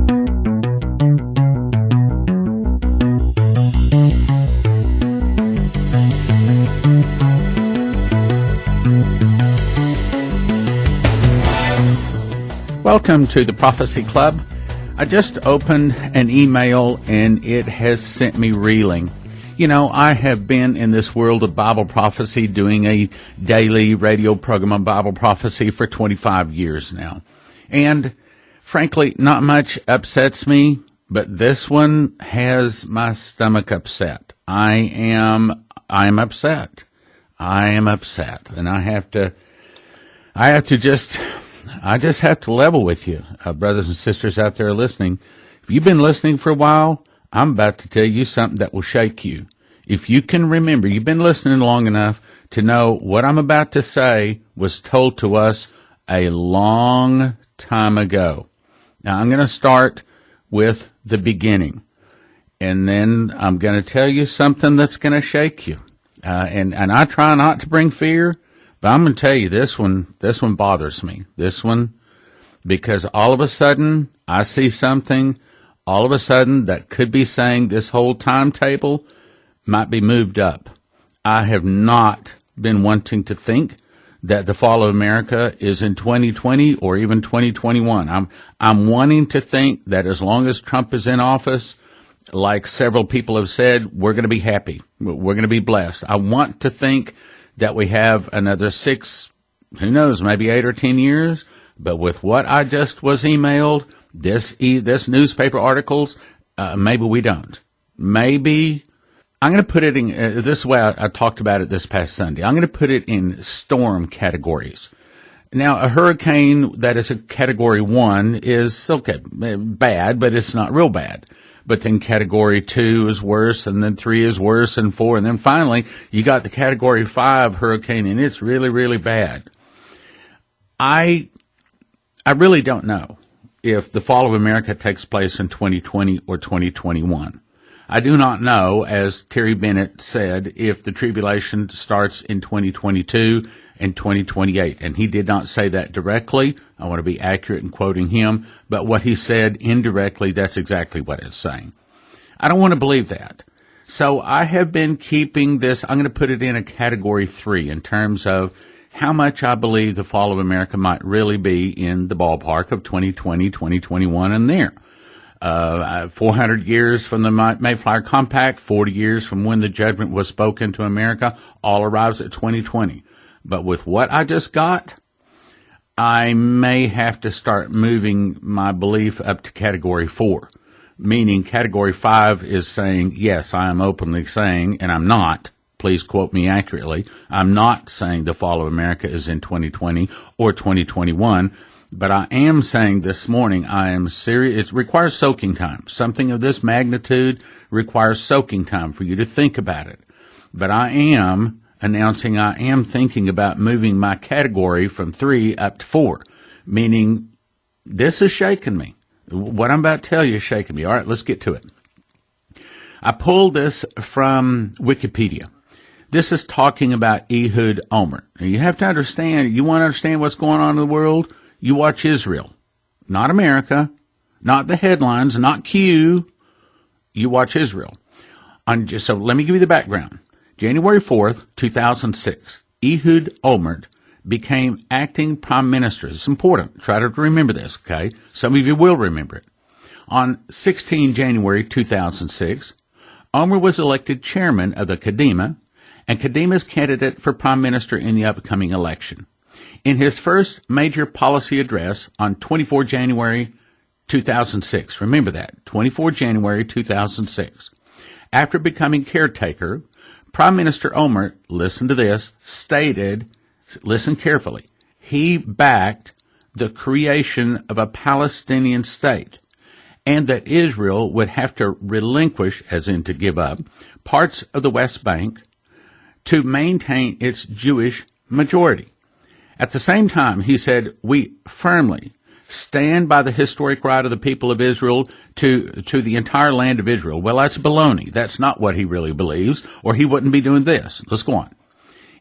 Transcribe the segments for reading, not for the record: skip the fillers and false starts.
Welcome to the Prophecy Club. I just opened an email and it has sent me reeling. You know, I have been in this world of Bible prophecy doing a daily radio program on Bible prophecy for 25 years now. And frankly, not much upsets me, but this one has my stomach upset. I am upset. I am upset. And I just have to level with you, brothers and sisters out there listening. If you've been listening for a while, I'm about to tell you something that will shake you. If you can remember, you've been listening long enough to know what I'm about to say was told to us a long time ago. Now, I'm going to start with the beginning, and then I'm going to tell you something that's going to shake you. And I try not to bring fear, but I'm going to tell you this one bothers me. This one, because all of a sudden I see something, all of a sudden that could be saying this whole timetable might be moved up. I have not been wanting to think that the fall of America is in 2020 or even 2021. I'm wanting to think that as long as Trump is in office, like several people have said, we're going to be happy. We're going to be blessed. I want to think that we have another 6, who knows, maybe 8 or 10 years. But with what I just was emailed, this newspaper articles, maybe we don't. Maybe, I'm going to put it in, this way I talked about it this past Sunday. I'm going to put it in storm categories. Now, a hurricane that is a category 1 is, okay, bad, but it's not real bad. But then category 2 is worse, and then 3 is worse, and 4, and then finally you got the category 5 hurricane, and it's really, really bad. I really don't know if the fall of America takes place in 2020 or 2021. I do not know, as Terry Bennett said, if the tribulation starts in 2022 and 2028. And he did not say that directly. I want to be accurate in quoting him. But what he said indirectly, that's exactly what it's saying. I don't want to believe that. So I have been keeping this, I'm going to put it in a category 3 in terms of how much I believe the fall of America might really be in the ballpark of 2020, 2021, and there. 400 years from the Mayflower Compact, 40 years from when the judgment was spoken to America, all arrives at 2020. But with what I just got, I may have to start moving my belief up to category 4, meaning category 5 is saying, yes, I am openly saying, and I'm not, please quote me accurately, I'm not saying the fall of America is in 2020 or 2021, but I am saying this morning I am serious. It requires soaking time. Something of this magnitude requires soaking time for you to think about it. But I am announcing I am thinking about moving my category from 3 up to 4, meaning this is shaking me. What I'm about to tell you is shaking me. All right, let's get to it. I pulled this from Wikipedia. This is talking about Ehud Olmert. Now, you have to understand, you want to understand what's going on in the world, you watch Israel, not America, not the headlines, not Q. You watch Israel. So let me give you the background. January 4th, 2006, Ehud Olmert became acting prime minister. It's important. Try to remember this, okay? Some of you will remember it. On 16 January 2006, Olmert was elected chairman of the Kadima and Kadima's candidate for prime minister in the upcoming election. In his first major policy address on 24 January 2006, remember that, 24 January 2006, after becoming caretaker, Prime Minister Olmert, listen to this, stated, listen carefully, he backed the creation of a Palestinian state and that Israel would have to relinquish, as in to give up, parts of the West Bank to maintain its Jewish majority. At the same time, he said, we firmly stand by the historic right of the people of Israel to the entire land of Israel. Well, that's baloney. That's not what he really believes, or he wouldn't be doing this. Let's go on.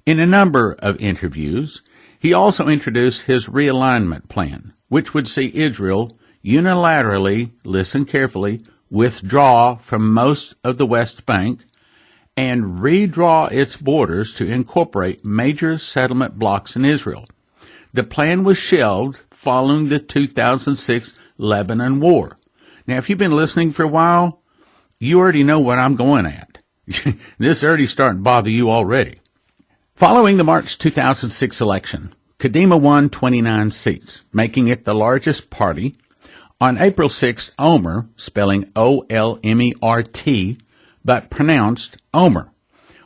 In a number of interviews, he also introduced his realignment plan, which would see Israel unilaterally, listen carefully, withdraw from most of the West Bank and redraw its borders to incorporate major settlement blocks in Israel. The plan was shelved following the 2006 Lebanon War. Now, if you've been listening for a while, you already know what I'm going at. This already starting to bother you already. Following the March 2006 election, Kadima won 29 seats, making it the largest party. On April 6th, Omer, spelling O-L-M-E-R-T, but pronounced Omer,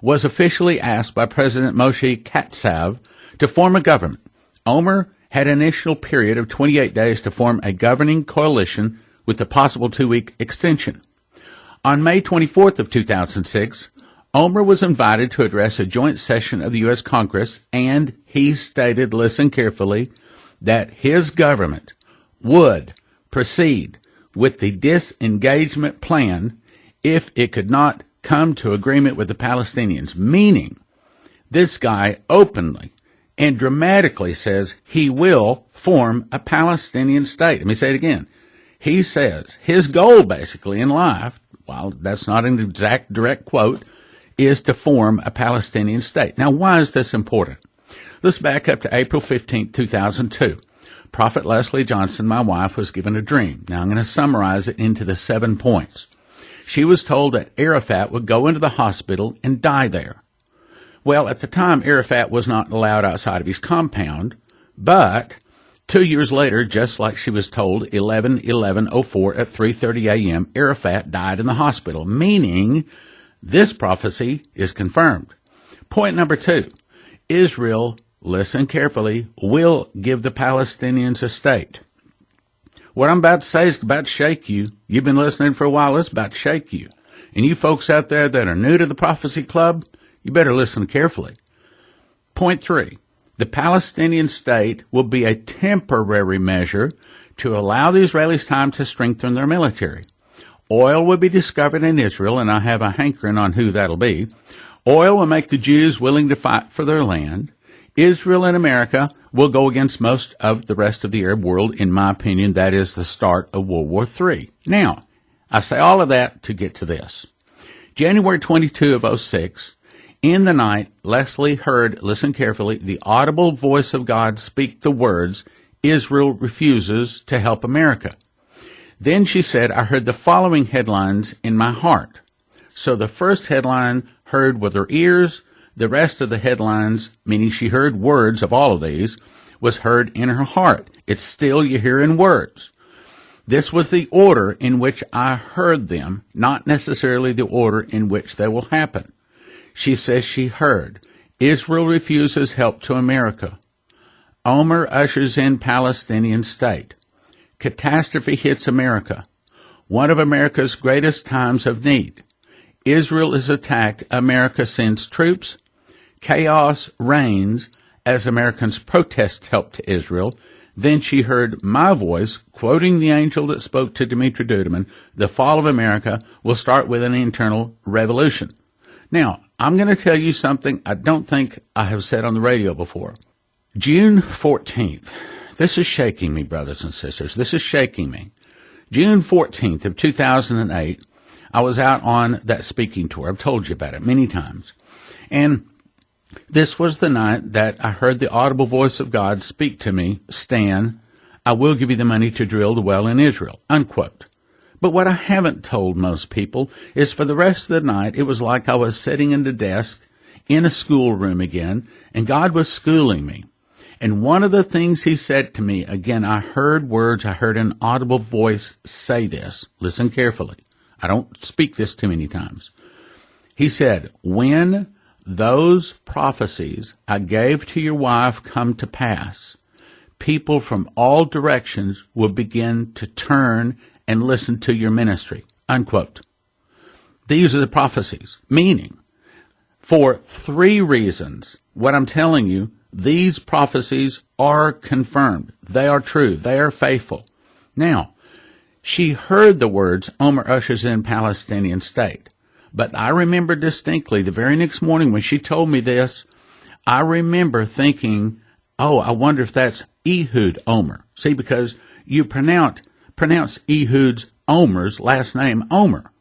was officially asked by President Moshe Katsav to form a government. Omer had an initial period of 28 days to form a governing coalition with a possible 2-week extension. On May 24th of 2006, Omer was invited to address a joint session of the U.S. Congress, and he stated, listen carefully, that his government would proceed with the disengagement plan if it could not come to agreement with the Palestinians, meaning this guy openly and dramatically says he will form a Palestinian state. Let me say it again. He says his goal basically in life, while that's not an exact direct quote, is to form a Palestinian state. Now, why is this important? Let's back up to April 15, 2002. Prophet Leslie Johnson, my wife, was given a dream. Now, I'm going to summarize it into the 7 points. She was told that Arafat would go into the hospital and die there. Well, at the time, Arafat was not allowed outside of his compound, but 2 years later, just like she was told, 11/11/04 at 3:30 a.m., Arafat died in the hospital, meaning this prophecy is confirmed. Point number 2, Israel, listen carefully, will give the Palestinians a state. What I'm about to say is about to shake you. You've been listening for a while. It's about to shake you. And you folks out there that are new to the Prophecy Club, you better listen carefully. Point 3, the Palestinian state will be a temporary measure to allow the Israelis time to strengthen their military. Oil will be discovered in Israel, and I have a hankering on who that'll be. Oil will make the Jews willing to fight for their land. Israel and America will go against most of the rest of the Arab world. In my opinion, that is the start of World War III. Now, I say all of that to get to this. January 22 of 06, in the night, Leslie heard, listen carefully, the audible voice of God speak the words, Israel refuses to help America. Then she said, I heard the following headlines in my heart. So the first headline heard with her ears. The rest of the headlines, meaning she heard words of all of these, was heard in her heart. It's still you hear in words. This was the order in which I heard them, not necessarily the order in which they will happen. She says she heard, Israel refuses help to America. Omer ushers in Palestinian state. Catastrophe hits America. One of America's greatest times of need. Israel is attacked. America sends troops. Chaos reigns as Americans protest help to Israel. Then she heard my voice, quoting the angel that spoke to Dimitri Duduman, the fall of America will start with an internal revolution. Now, I'm going to tell you something I don't think I have said on the radio before. June 14th. This is shaking me, brothers and sisters. This is shaking me. June 14th of 2008, I was out on that speaking tour. I've told you about it many times. And this was the night that I heard the audible voice of God speak to me, Stan, I will give you the money to drill the well in Israel, unquote. But what I haven't told most people is for the rest of the night, it was like I was sitting in the desk in a schoolroom again, and God was schooling me. And one of the things he said to me, again, I heard words, I heard an audible voice say this. Listen carefully. I don't speak this too many times. He said, when those prophecies I gave to your wife come to pass, people from all directions will begin to turn and listen to your ministry, unquote. These are the prophecies, meaning, for 3 reasons, what I'm telling you, these prophecies are confirmed. They are true. They are faithful. Now, she heard the words, Omer ushers in Palestinian state. But I remember distinctly the very next morning when she told me this, I remember thinking, oh, I wonder if that's Ehud Omer. See, because you pronounce pronounce Ehud's Omer's last name Omer,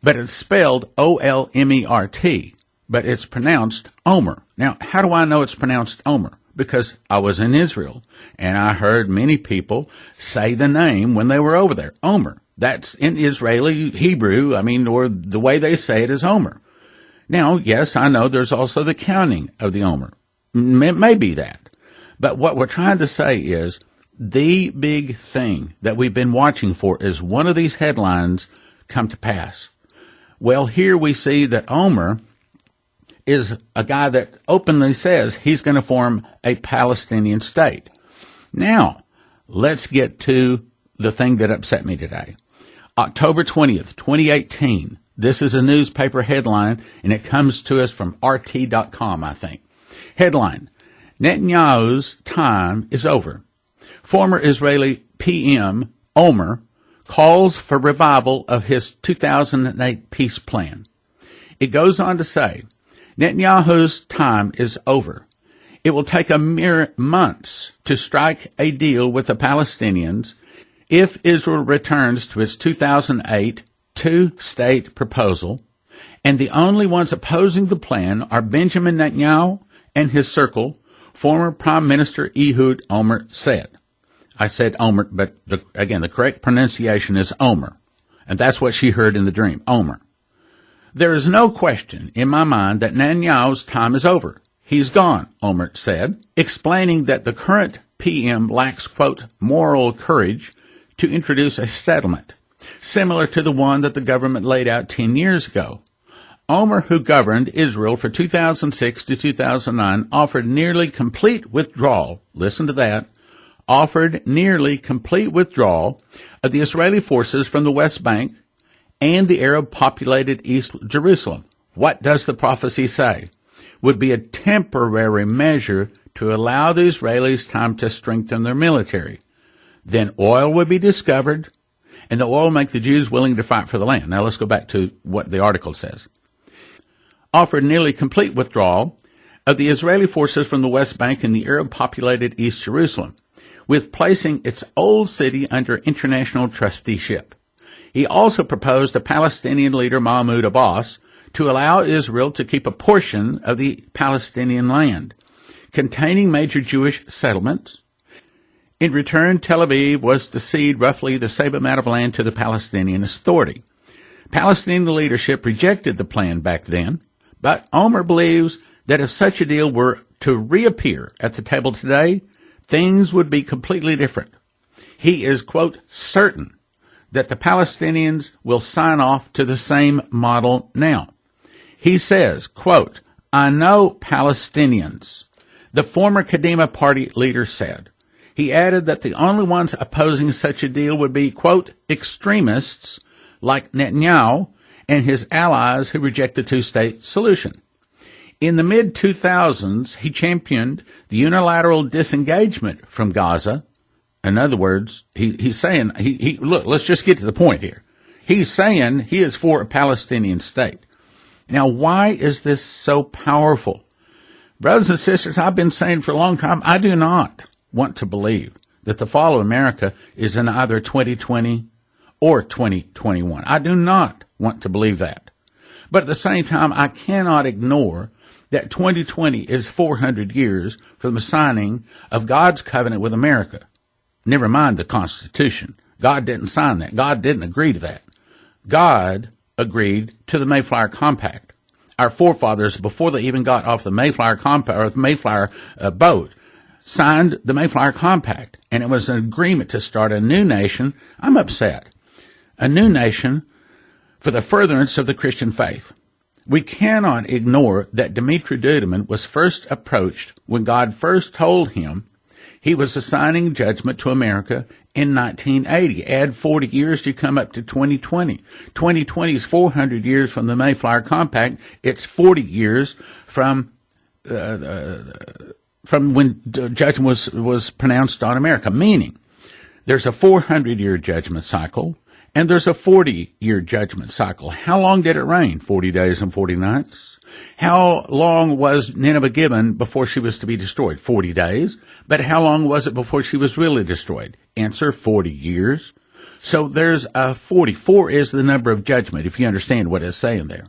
but it's spelled O-L-M-E-R-T, but it's pronounced Omer. Now, how do I know it's pronounced Omer? Because I was in Israel, and I heard many people say the name when they were over there, Omer. That's in Israeli Hebrew, or the way they say it is Omer. Now, yes, I know there's also the counting of the Omer. It may be that. But what we're trying to say is the big thing that we've been watching for is one of these headlines come to pass. Well, here we see that Omer is a guy that openly says he's going to form a Palestinian state. Now, let's get to the thing that upset me today. October 20th, 2018. This is a newspaper headline, and it comes to us from RT.com, I think. Headline, Netanyahu's time is over. Former Israeli PM Omer calls for revival of his 2008 peace plan. It goes on to say, Netanyahu's time is over. It will take a mere months to strike a deal with the Palestinians if Israel returns to its 2008 two-state proposal, and the only ones opposing the plan are Benjamin Netanyahu and his circle, former Prime Minister Ehud Omer said. I said Omer, but again, the correct pronunciation is Omer, and that's what she heard in the dream, Omer. There is no question in my mind that Netanyahu's time is over. He's gone, Omer said, explaining that the current PM lacks, quote, moral courage to introduce a settlement, similar to the one that the government laid out 10 years ago. Omer, who governed Israel for 2006 to 2009, offered nearly complete withdrawal, listen to that, offered nearly complete withdrawal of the Israeli forces from the West Bank and the Arab-populated East Jerusalem. What does the prophecy say? Would be a temporary measure to allow the Israelis time to strengthen their military. Then oil would be discovered, and the oil would make the Jews willing to fight for the land. Now let's go back to what the article says. Offered nearly complete withdrawal of the Israeli forces from the West Bank and the Arab-populated East Jerusalem, with placing its old city under international trusteeship. He also proposed to Palestinian leader Mahmoud Abbas to allow Israel to keep a portion of the Palestinian land, containing major Jewish settlements. In return, Tel Aviv was to cede roughly the same amount of land to the Palestinian Authority. Palestinian leadership rejected the plan back then, but Omer believes that if such a deal were to reappear at the table today, things would be completely different. He is, quote, certain that the Palestinians will sign off to the same model now. He says, quote, I know Palestinians, the former Kadima party leader said. He added that the only ones opposing such a deal would be, quote, extremists like Netanyahu and his allies who reject the two-state solution. In the mid-2000s, he championed the unilateral disengagement from Gaza. In other words, he's saying, look, let's just get to the point here. He's saying he is for a Palestinian state. Now, why is this so powerful? Brothers and sisters, I've been saying for a long time, I do not want to believe that the fall of America is in either 2020 or 2021. I do not want to believe that. But at the same time, I cannot ignore that 2020 is 400 years from the signing of God's covenant with America. Never mind the Constitution. God didn't sign that. God didn't agree to that. God agreed to the Mayflower Compact. Our forefathers, before they even got off the Mayflower Compact or the Mayflower boat, signed the Mayflower Compact, and it was an agreement to start a new nation. I'm upset. A new nation for the furtherance of the Christian faith. We cannot ignore that Dimitri Duduman was first approached when God first told him he was assigning judgment to America in 1980. Add 40 years to come up to 2020. 2020 is 400 years from the Mayflower Compact. It's 40 years from when judgment was pronounced on America, meaning there's a 400-year judgment cycle and there's a 40-year judgment cycle. How long did it rain? 40 days and 40 nights. How long was Nineveh given before she was to be destroyed? 40 days. But how long was it before she was really destroyed? Answer, 40 years. So there's 40. 4 is the number of judgment, if you understand what it's saying there.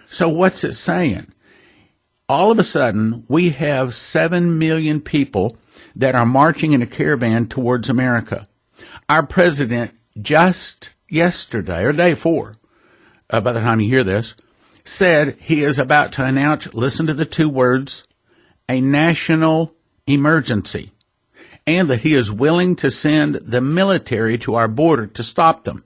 So what's it saying? All of a sudden, we have 7 million people that are marching in a caravan towards America. Our president just yesterday, or day before, by the time you hear this, said he is about to announce, listen to the 2 words, a national emergency, and that he is willing to send the military to our border to stop them.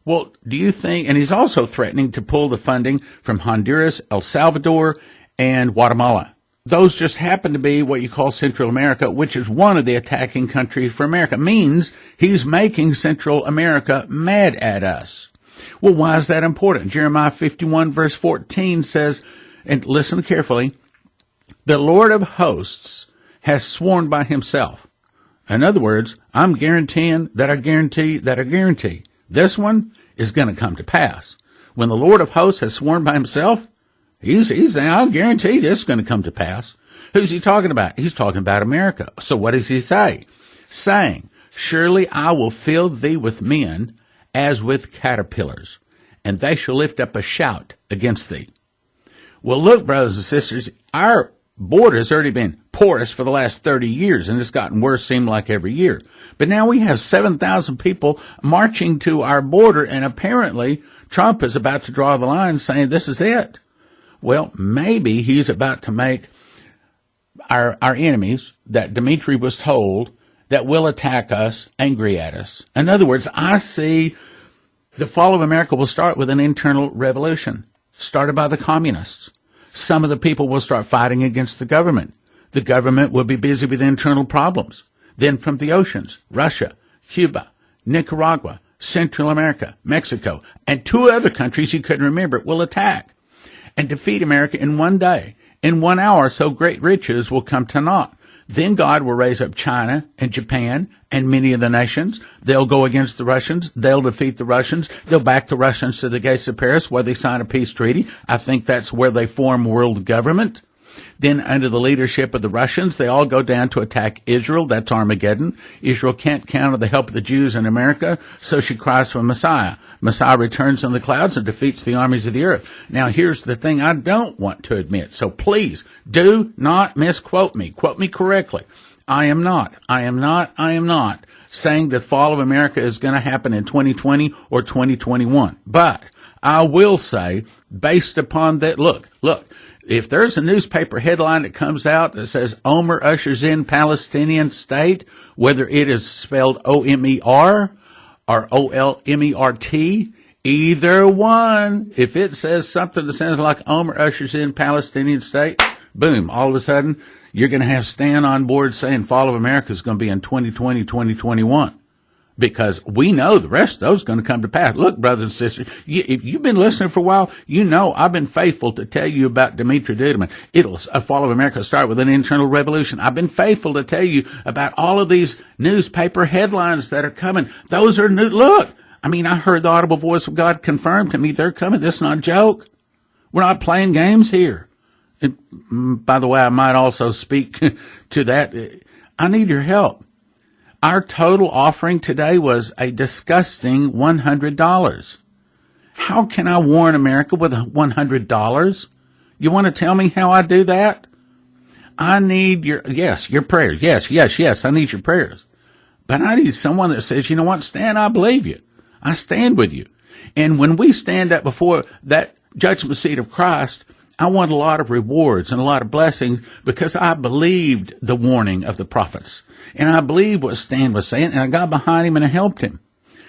Well, do you think, and he's also threatening to pull the funding from Honduras, El Salvador, and Guatemala. Those just happen to be what you call Central America, which is one of the attacking countries for America. Means he's making Central America mad at us. Well, why is that important? Jeremiah 51 verse 14 says, and listen carefully, the Lord of hosts has sworn by himself. In other words, I'm guaranteeing that I guarantee that I guarantee. This one is going to come to pass. When the Lord of hosts has sworn by himself, He's saying, I'll guarantee this is going to come to pass. Who's he talking about? He's talking about America. So what does he say? Saying, surely I will fill thee with men as with caterpillars, and they shall lift up a shout against thee. Well, look, brothers and sisters, our border has already been porous for the last 30 years, and it's gotten worse, seemed like every year. But now we have 7,000 people marching to our border, and apparently Trump is about to draw the line saying this is it. Well, maybe he's about to make our enemies that Dimitri was told that will attack us angry at us. In other words, I see the fall of America will start with an internal revolution started by the communists. Some of the people will start fighting against the government. The government will be busy with internal problems. Then from the oceans, Russia, Cuba, Nicaragua, Central America, Mexico, and 2 other countries you couldn't remember will attack and defeat America in one day. In 1 hour, so great riches will come to naught. Then God will raise up China and Japan and many of the nations. They'll go against the Russians. They'll defeat the Russians. They'll back the Russians to the gates of Paris where they sign a peace treaty. I think that's where they form world government. Then under the leadership of the Russians, they all go down to attack Israel. That's Armageddon. Israel can't count on the help of the Jews in America, so she cries for Messiah. Messiah returns in the clouds and defeats the armies of the earth. Now, here's the thing I don't want to admit. So please do not misquote me. Quote me correctly. I am not saying that fall of America is going to happen in 2020 or 2021. But I will say, based upon that, look, if there's a newspaper headline that comes out that says Omer ushers in Palestinian State, whether it is spelled O-M-E-R or O-L-M-E-R-T, either one, if it says something that sounds like Omer ushers in Palestinian State, boom, all of a sudden, you're going to have Stan on board saying fall of America is going to be in 2020, 2021. Because we know the rest of those are going to come to pass. Look, brothers and sisters, if you've been listening for a while, you know I've been faithful to tell you about Dimitri Duduman. A fall of America start with an internal revolution. I've been faithful to tell you about all of these newspaper headlines that are coming. Those are new. Look, I heard the audible voice of God confirm to me they're coming. This is not a joke. We're not playing games here. And, by the way, I might also speak to that. I need your help. Our total offering today was a disgusting $100. How can I warn America with $100? You want to tell me how I do that? I need your prayers. Yes, I need your prayers. But I need someone that says, you know what, Stan, I believe you. I stand with you. And when we stand up before that judgment seat of Christ, I want a lot of rewards and a lot of blessings because I believed the warning of the prophets. And I believed what Stan was saying, and I got behind him and I helped him.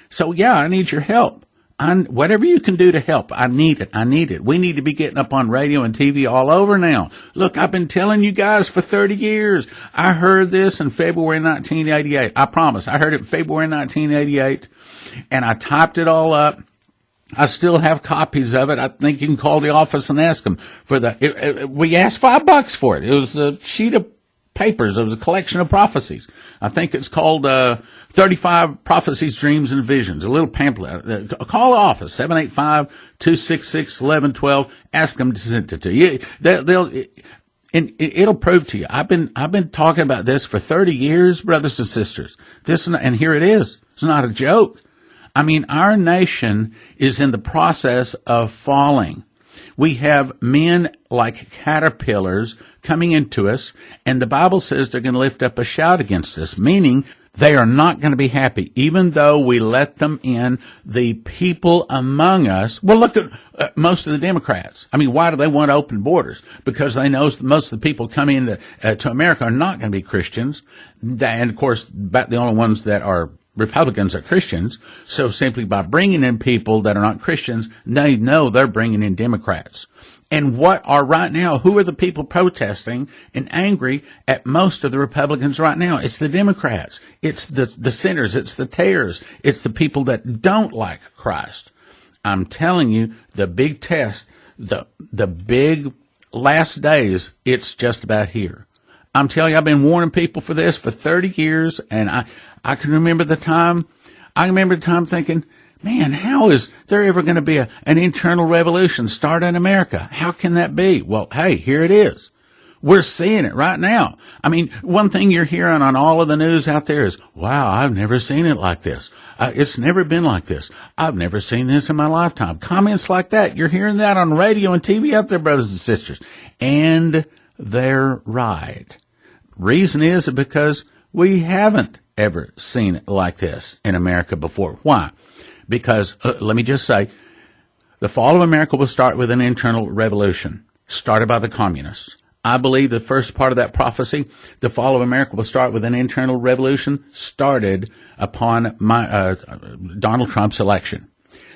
So, yeah, I need your help. Whatever you can do to help, I need it. We need to be getting up on radio and TV all over now. Look, I've been telling you guys for 30 years. I heard this in February 1988. I promise. I heard it in February 1988, and I typed it all up. I still have copies of it. I think you can call the office and ask them for we asked $5 for it. It was a sheet of papers. It was a collection of prophecies. I think it's called 35 Prophecies, Dreams, and Visions, a little pamphlet. Call the office, 785-266-1112. Ask them to send it to you. It'll prove to you. I've been talking about this for 30 years, brothers and sisters. And here it is. It's not a joke. I mean, our nation is in the process of falling. We have men like caterpillars coming into us, and the Bible says they're going to lift up a shout against us, meaning they are not going to be happy, even though we let them in. The people among us, well, look at most of the Democrats. I mean, why do they want open borders? Because they know most of the people coming to America are not going to be Christians. And, of course, about the only ones that are Republicans are Christians. So simply by bringing in people that are not Christians, they know they're bringing in Democrats. And what are right now, who are the people protesting and angry at most of the Republicans right now? It's the Democrats. It's the sinners. It's the tares. It's the people that don't like Christ. I'm telling you, the big test, the big last days, it's just about here. I'm telling you, I've been warning people for this for 30 years, and I can remember the time. I remember the time thinking, man, how is there ever going to be an internal revolution start in America? How can that be? Well, hey, here it is. We're seeing it right now. I mean, one thing you're hearing on all of the news out there is, wow, I've never seen it like this. It's never been like this. I've never seen this in my lifetime. Comments like that. You're hearing that on radio and TV out there, brothers and sisters. And they're right. Reason is because we haven't ever seen it like this in America before. Why? Because, let me just say, the fall of America will start with an internal revolution started by the communists. I believe the first part of that prophecy, the fall of America will start with an internal revolution started upon Donald Trump's election.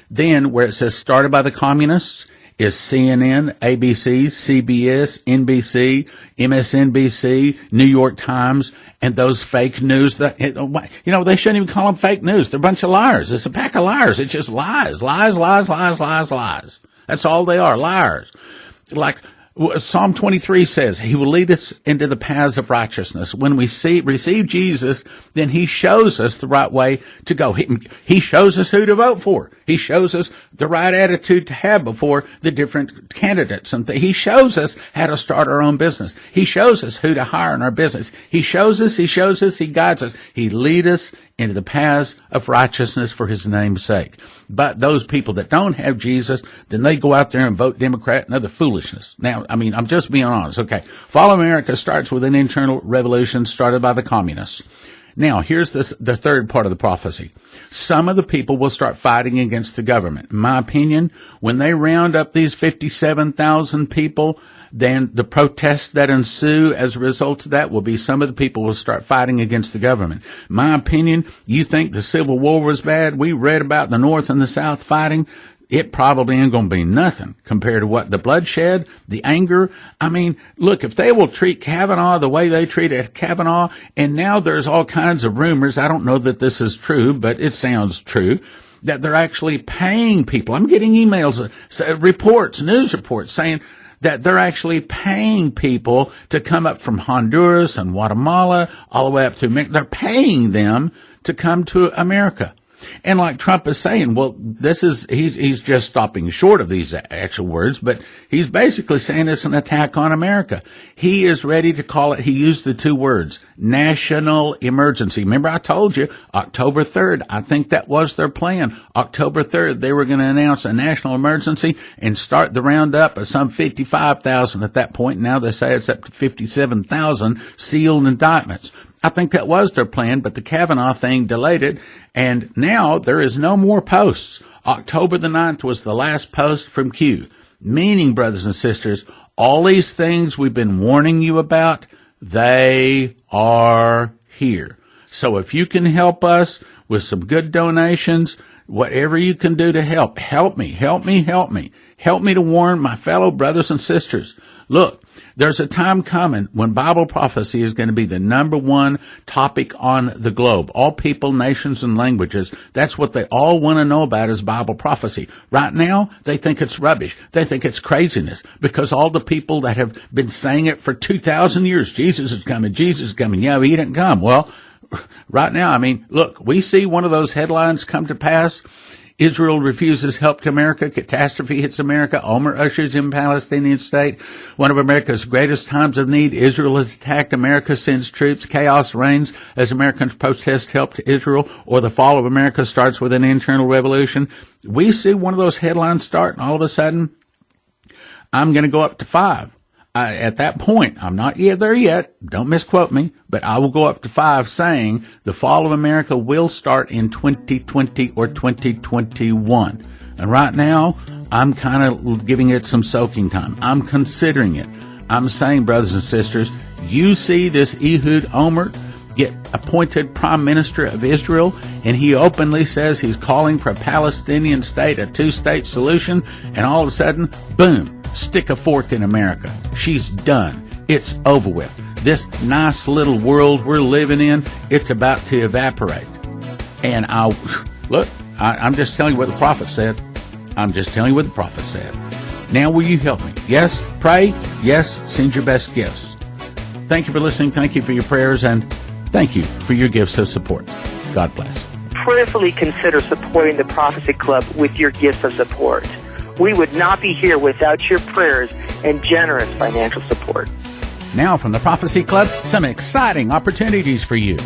Then, where it says started by the communists, is CNN, ABC, CBS, NBC, MSNBC, New York Times, and those fake news that, they shouldn't even call them fake news. They're a bunch of liars. It's a pack of liars. It's just lies. Lies, lies, lies, lies, lies. That's all they are, liars. Like Psalm 23 says, he will lead us into the paths of righteousness. When we receive Jesus, then he shows us the right way to go. He shows us who to vote for. He shows us the right attitude to have before the different candidates. And he shows us how to start our own business. He shows us who to hire in our business. He shows us, he guides us. He leads us into the paths of righteousness for his name's sake. But those people that don't have Jesus, then they go out there and vote Democrat and other foolishness. Now, I mean, I'm just being honest. Okay. Fall of America starts with an internal revolution started by the communists. Now, here's the third part of the prophecy. Some of the people will start fighting against the government. In my opinion, when they round up these 57,000 people, then the protests that ensue as a result of that will be some of the people will start fighting against the government. In my opinion, you think the Civil War was bad? We read about the North and the South fighting. It probably ain't going to be nothing compared to what the bloodshed, the anger. I mean, look, if they will treat Kavanaugh the way they treated Kavanaugh, and now there's all kinds of rumors, I don't know that this is true, but it sounds true, that they're actually paying people. I'm getting emails, reports, news reports saying that they're actually paying people to come up from Honduras and Guatemala all the way up to Mexico. They're paying them to come to America. And like Trump is saying, well, he's just stopping short of these actual words, but he's basically saying it's an attack on America. He is ready to call it, he used the two words, national emergency. Remember I told you, October 3rd, I think that was their plan. October 3rd, they were going to announce a national emergency and start the roundup of some 55,000 at that point. Now they say it's up to 57,000 sealed indictments. I think that was their plan, but the Kavanaugh thing delayed it, and now there is no more posts. October the 9th was the last post from Q, meaning, brothers and sisters, all these things we've been warning you about, they are here. So if you can help us with some good donations, whatever you can do to help me. Help me to warn my fellow brothers and sisters. Look, there's a time coming when Bible prophecy is going to be the number one topic on the globe. All people, nations, and languages, that's what they all want to know about is Bible prophecy. Right now, they think it's rubbish. They think it's craziness because all the people that have been saying it for 2,000 years, Jesus is coming. Yeah, he didn't come. Well, right now, I mean, look, we see one of those headlines come to pass Israel refuses help to America. Catastrophe hits America. Omer ushers in Palestinian State. One of America's greatest times of need. Israel has attacked. America sends troops. Chaos reigns as Americans protest help to Israel. Or the fall of America starts with an internal revolution. We see one of those headlines start, and all of a sudden, I'm going to go up to 5. At that point, I'm not yet there yet. Don't misquote me, but I will go up to 5 saying the fall of America will start in 2020 or 2021. And right now, I'm kind of giving it some soaking time. I'm considering it. I'm saying, brothers and sisters, you see this Ehud Olmert get appointed Prime Minister of Israel, and he openly says he's calling for a Palestinian state, a 2-state solution, and all of a sudden, boom, stick a fork in America. She's done. It's over with. This nice little world we're living in, it's about to evaporate. And I'm just telling you what the prophet said. I'm just telling you what the prophet said. Now will you help me? Yes, pray. Yes, send your best gifts. Thank you for listening. Thank you for your prayers, and thank you for your gifts of support. God bless. Prayerfully consider supporting the Prophecy Club with your gifts of support. We would not be here without your prayers and generous financial support. Now from the Prophecy Club, some exciting opportunities for you.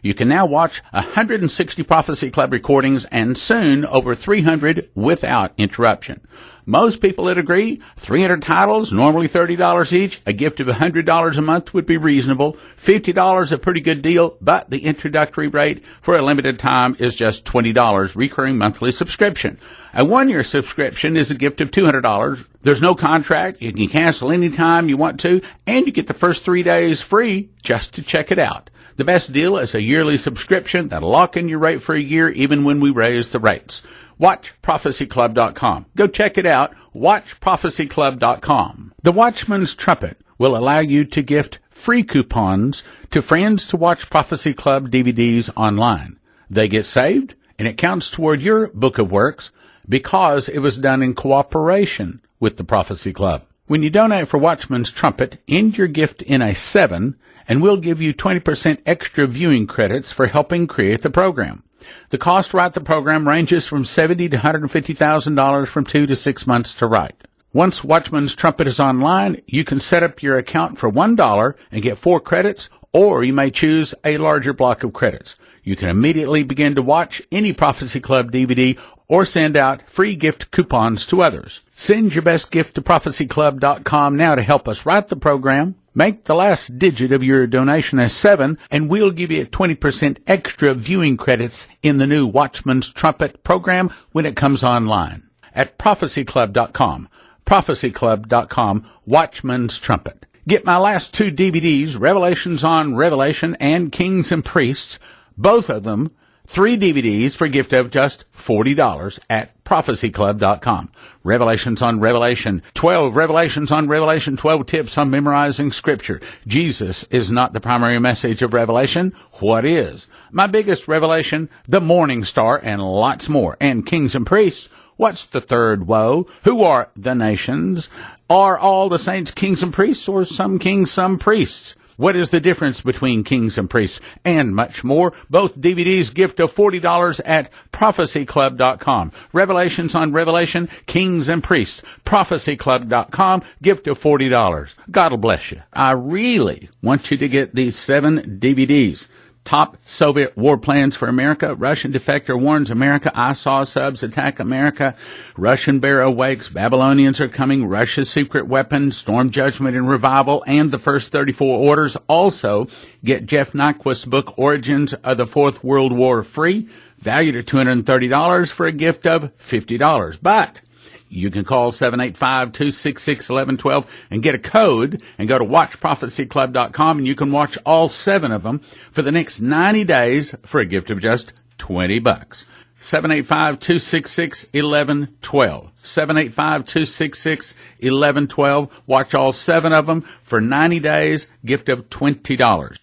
You can now watch 160 Prophecy Club recordings and soon over 300 without interruption. Most people would agree 300 titles, normally $30 each. A gift of $100 a month would be reasonable. $50 a pretty good deal, but the introductory rate for a limited time is just $20, recurring monthly subscription. A 1-year subscription is a gift of $200. There's no contract. You can cancel anytime you want to, and you get the first 3 days free just to check it out. The best deal is a yearly subscription that'll lock in your rate for a year even when we raise the rates. WatchProphecyClub.com. Go check it out. WatchProphecyClub.com. The Watchman's Trumpet will allow you to gift free coupons to friends to watch Prophecy Club DVDs online. They get saved, and it counts toward your book of works because it was done in cooperation with the Prophecy Club. When you donate for Watchman's Trumpet, end your gift in a 7, and we'll give you 20% extra viewing credits for helping create the program. The cost to write the program ranges from $70,000 to $150,000 from 2 to 6 months to write. Once Watchman's Trumpet is online, you can set up your account for $1 and get 4 credits, or you may choose a larger block of credits. You can immediately begin to watch any Prophecy Club DVD or send out free gift coupons to others. Send your best gift to prophecyclub.com now to help us write the program. Make the last digit of your donation a 7, and we'll give you 20% extra viewing credits in the new Watchman's Trumpet program when it comes online. At prophecyclub.com, prophecyclub.com, Watchman's Trumpet. Get my last 2 DVDs, Revelations on Revelation and Kings and Priests, both of them 3 DVDs for a gift of just $40 at prophecyclub.com. Revelations on Revelation, 12 Revelations on Revelation, 12 tips on memorizing Scripture. Jesus is not the primary message of Revelation. What is? My biggest revelation, the morning star, and lots more. And Kings and Priests, what's the third woe? Who are the nations? Are all the saints kings and priests, or some kings, some priests? What is the difference between kings and priests? And much more. Both DVDs gift of $40 at prophecyclub.com. Revelations on Revelation, Kings and Priests. Prophecyclub.com, gift of $40. God will bless you. I really want you to get these 7 DVDs. Top Soviet war plans for America. Russian defector warns America. I saw subs attack America. Russian bear awakes. Babylonians are coming. Russia's secret weapons. Storm judgment and revival. And the first 34 orders. Also, get Jeff Nyquist's book, Origins of the Fourth World War, free. Valued at $230 for a gift of $50. But you can call 785-266-1112 and get a code and go to watchprophecyclub.com, and you can watch all 7 of them for the next 90 days for a gift of just $20. 785-266-1112. 785-266-1112. Watch all 7 of them for 90 days, gift of $20.